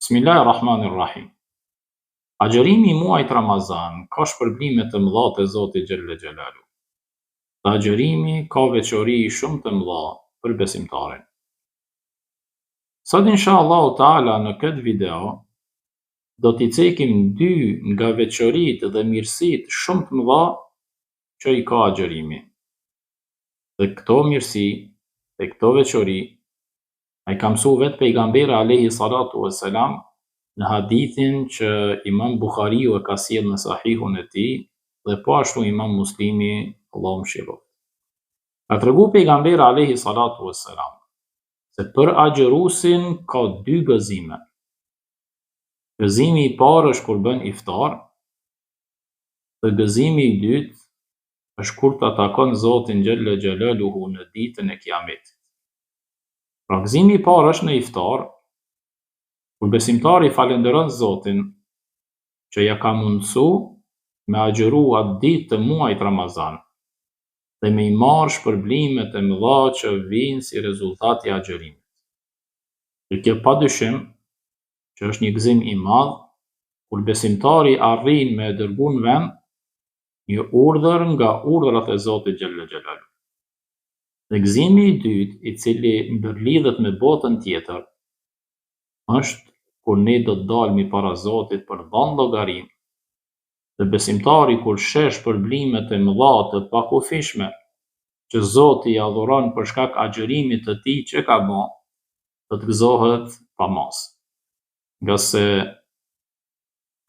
Bismillahirrahmanirrahim. Agjërimi i muajit Ramazan ka shpërblime të mëdha te Zoti xhelle xhelalu. Dhe agjërimi ka veçori shumë të mëdha për besimtarin. Sot inshallahu taala në këtë video do t'i cekim dy nga veçoritë dhe mirësitë shumë të mëdha që i ka agjërimi. Dhe këto mirësi dhe këto veçori ai ka mësu vetë pejgamberi alayhi salatu wassalam në hadithin që Imam Buhariu e ka sjellë në Sahihun e tij dhe po ashtu Imam Muslimi, Allahu mëshiroft. Ka tregu pejgamberi alayhi salatu wassalam se për agjërusin ka dy gëzime. Gëzimi i parë është kur bën iftar, dhe gëzimi i dytë është kur ta takon Zotin xhelle xhelaluhu në ditën e Kiametit. Pra gëzimi i parë është në iftar, kur besimtari falenderon Zotin që ja ka mundësu me agjëru atë ditë të muajit Ramazan dhe me i marrë shpërblimet e mëdha që vijnë si rezultat i agjërimit. Dhe kjo padyshim që është një gëzim i madh kur besimtari arrin me e dërgu në vend një urdhër nga urdhrat e Zotit xhelle xhelalu. Dhe gëzimi i dytë, i cili ndërlidhet me botën tjetër, është kur ne do të dalmi para Zotit për dhënë llogari, dhe besimtari kur sheh shpërblimet e mëdha të pakufishme që Zoti i adhuron për shkak agjërimit të tij që ka bë, do të gëzohet pa mas. Nga se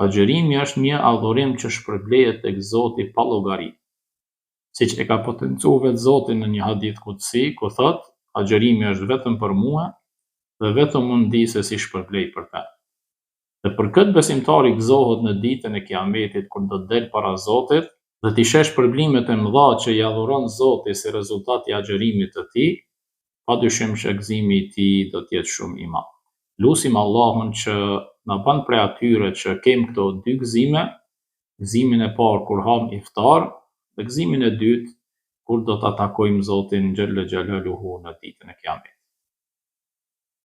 agjërimi është një adhurim që shpërblehet tek Zoti pa llogari. Siç e ka potencu vetë Zoti në një hadith kutsi, ku thot, agjërimi është vetëm për mua dhe vetëm unë di se si shpërblej për ta. Dhe për këtë besimtari gëzohet në ditën e Kiametit kur do të del para Zotit dhe t'i sheh shpërblimet e mëdha që i adhuron Zoti si rezultat i agjërimit të tij, padyshim që gëzimi i tij do të jetë shumë i madh. Lutim Allahun që na bën prej atyre që kem këto dy gëzime, gëzimin e parë kur ham iftar dhe gëzimin e dytë kur do ta takojmë Zotin xhelle xhelaluhu në ditën e Kiametit.